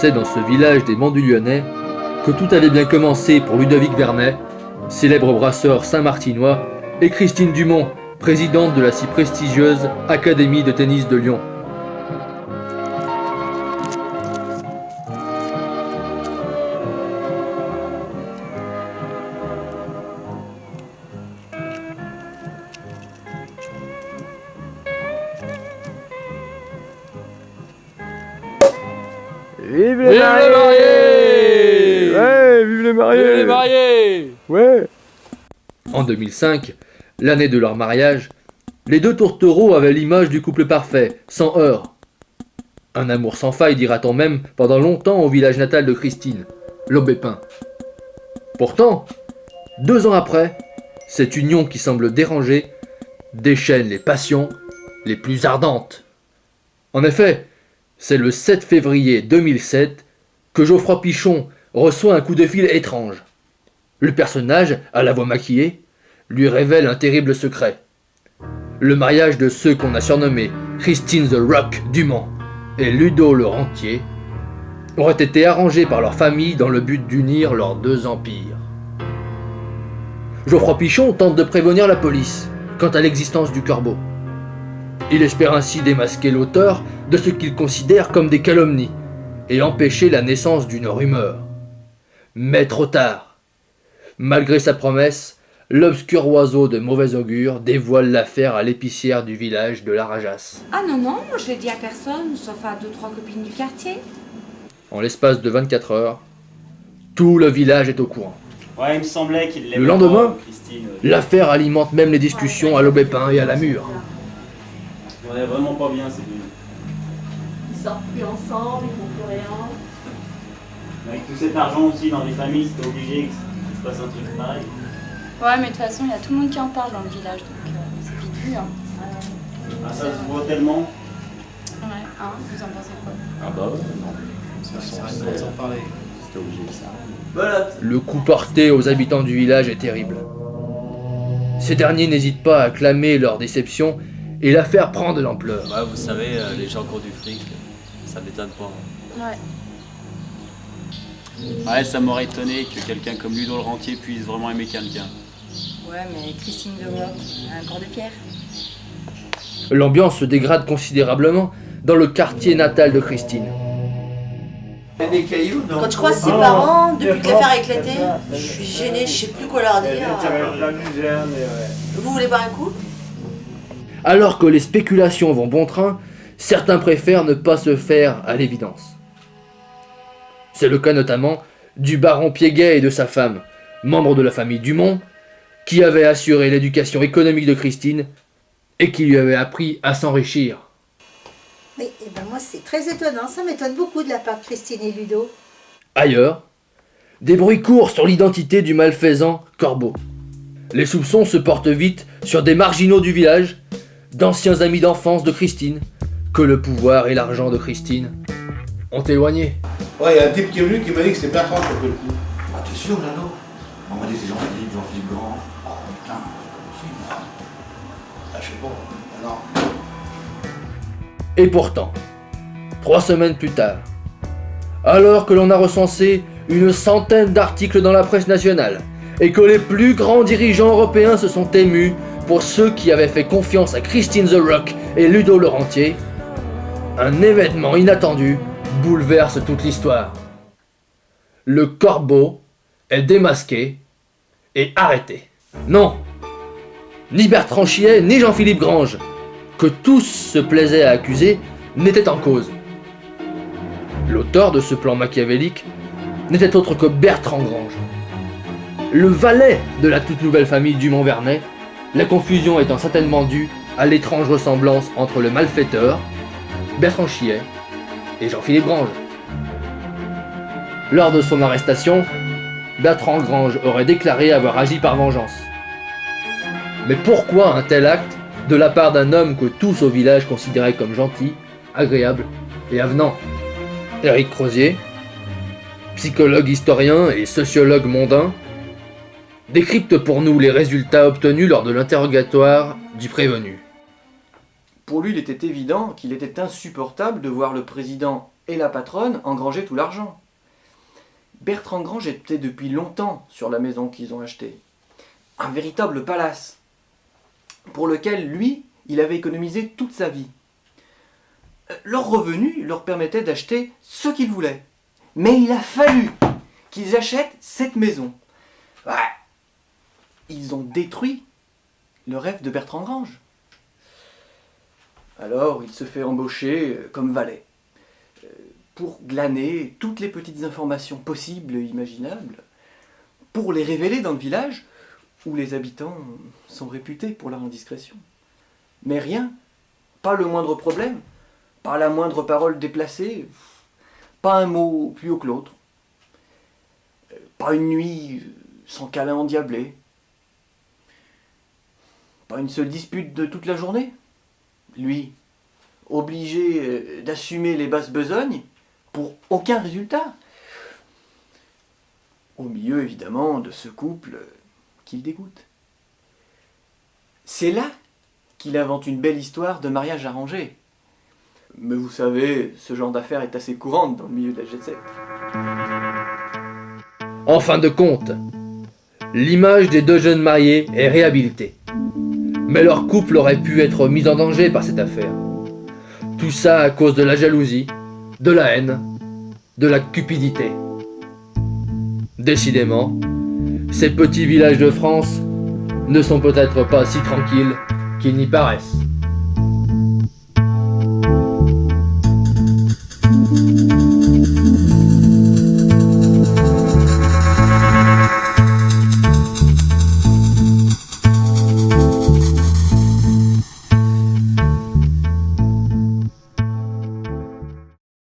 C'est dans ce village des Monts du Lyonnais que tout avait bien commencé pour Ludovic Vernet, célèbre brasseur saint-martinois, et Christine Dumont, présidente de la si prestigieuse Académie de tennis de Lyon. Vive les mariés! Ouais, vive les mariés! Vive les mariés! Ouais! En 2005, l'année de leur mariage, les deux tourtereaux avaient l'image du couple parfait, sans heurts. Un amour sans faille, dira-t-on même, pendant longtemps au village natal de Christine, l'Aubépin. Pourtant, 2 ans après, cette union qui semble déranger déchaîne les passions les plus ardentes. En effet, c'est le 7 février 2007 que Geoffroy Pichon reçoit un coup de fil étrange. Le personnage, à la voix maquillée, lui révèle un terrible secret. Le mariage de ceux qu'on a surnommés Christine the Rock Dumont et Ludo le Rentier aurait été arrangé par leur famille dans le but d'unir leurs 2 empires. Geoffroy Pichon tente de prévenir la police quant à l'existence du corbeau. Il espère ainsi démasquer l'auteur de ce qu'il considère comme des calomnies et empêcher la naissance d'une rumeur. Mais trop tard. Malgré sa promesse, l'obscur oiseau de mauvais augure dévoile l'affaire à l'épicière du village de la Rajasse. Ah non, moi je l'ai dit à personne, sauf à 2-3 copines du quartier. En l'espace de 24 heures, tout le village est au courant. Ouais, il me semblait qu'il l'aimait. Le lendemain, Christine. l'affaire alimente même les discussions à l'Aubépin et à la Mure. On est vraiment pas bien, c'est lui. Ils sortent plus ensemble, ils font plus rien. Avec tout cet argent aussi dans les familles, c'était obligé qu'il se passe un truc pareil. Ouais, mais de toute façon, il y a tout le monde qui en parle dans le village, donc c'est vite vu. Hein. Ah, ça se voit tellement. Ouais, hein, vous en pensez quoi? Ah bah ouais, non. C'était obligé de ça. Voilà. Le coup porté aux habitants du village est terrible. Ces derniers n'hésitent pas à clamer leur déception et l'affaire prend de l'ampleur. Ouais, vous savez, les gens qui ont du fric, ça m'étonne pas. Ouais. Ouais, ça m'aurait étonné que quelqu'un comme Ludo le Rentier puisse vraiment aimer quelqu'un. Ouais, mais Christine de Rock, un corps de pierre. L'ambiance se dégrade considérablement dans le quartier natal de Christine. Des cailloux, non? Quand je croise ses parents, depuis que l'affaire a éclaté, je suis gênée, je sais plus quoi leur dire. Vous voulez boire un coup? Alors que les spéculations vont bon train, certains préfèrent ne pas se faire à l'évidence. C'est le cas notamment du baron Piéguet et de sa femme, membre de la famille Dumont, qui avaient assuré l'éducation économique de Christine et qui lui avaient appris à s'enrichir. Oui, et ben moi c'est très étonnant, ça m'étonne beaucoup de la part de Christine et Ludo. Ailleurs, des bruits courent sur l'identité du malfaisant Corbeau. Les soupçons se portent vite sur des marginaux du village, d'anciens amis d'enfance de Christine, que le pouvoir et l'argent de Christine ont éloignés. Ouais, il y a un type qui est venu qui m'a dit que c'est Bertrand qui a fait le coup. Ah, t'es sûr, Lano? On m'a dit c'est Jean-Philippe Grand. Oh putain, c'est possible. Ah, je sais pas. Non. Et pourtant, 3 semaines plus tard, alors que l'on a recensé une centaine d'articles dans la presse nationale et que les plus grands dirigeants européens se sont émus pour ceux qui avaient fait confiance à Christine the Rock et Ludo le Rentier, un événement inattendu bouleverse toute l'histoire. Le corbeau est démasqué et arrêté. Non, ni Bertrand Chiet ni Jean-Philippe Grange, que tous se plaisaient à accuser, n'étaient en cause. L'auteur de ce plan machiavélique n'était autre que Bertrand Grange. Le valet de la toute nouvelle famille Dumont-Vernet, la confusion étant certainement due à l'étrange ressemblance entre le malfaiteur, Bertrand Chiet et Jean-Philippe Grange. Lors de son arrestation, Bertrand Grange aurait déclaré avoir agi par vengeance. Mais pourquoi un tel acte de la part d'un homme que tous au village considéraient comme gentil, agréable et avenant? Éric Crozier, psychologue historien et sociologue mondain, décrypte pour nous les résultats obtenus lors de l'interrogatoire du prévenu. Pour lui, il était évident qu'il était insupportable de voir le président et la patronne engrangeaient tout l'argent. Bertrand Grange était depuis longtemps sur la maison qu'ils ont achetée. Un véritable palace, pour lequel, lui, il avait économisé toute sa vie. Leurs revenus leur permettaient d'acheter ce qu'ils voulaient. Mais il a fallu qu'ils achètent cette maison. Ouais. Ils ont détruit le rêve de Bertrand Grange. Alors il se fait embaucher comme valet, pour glaner toutes les petites informations possibles et imaginables, pour les révéler dans le village où les habitants sont réputés pour leur indiscrétion. Mais rien, pas le moindre problème, pas la moindre parole déplacée, pas un mot plus haut que l'autre, pas une nuit sans câlin endiablé, pas une seule dispute de toute la journée. Lui, obligé d'assumer les basses besognes pour aucun résultat. Au milieu, évidemment, de ce couple qu'il dégoûte. C'est là qu'il invente une belle histoire de mariage arrangé. Mais vous savez, ce genre d'affaire est assez courante dans le milieu de la jet-set. En fin de compte, l'image des deux jeunes mariés est réhabilitée. Mais leur couple aurait pu être mis en danger par cette affaire. Tout ça à cause de la jalousie, de la haine, de la cupidité. Décidément, ces petits villages de France ne sont peut-être pas si tranquilles qu'ils n'y paraissent.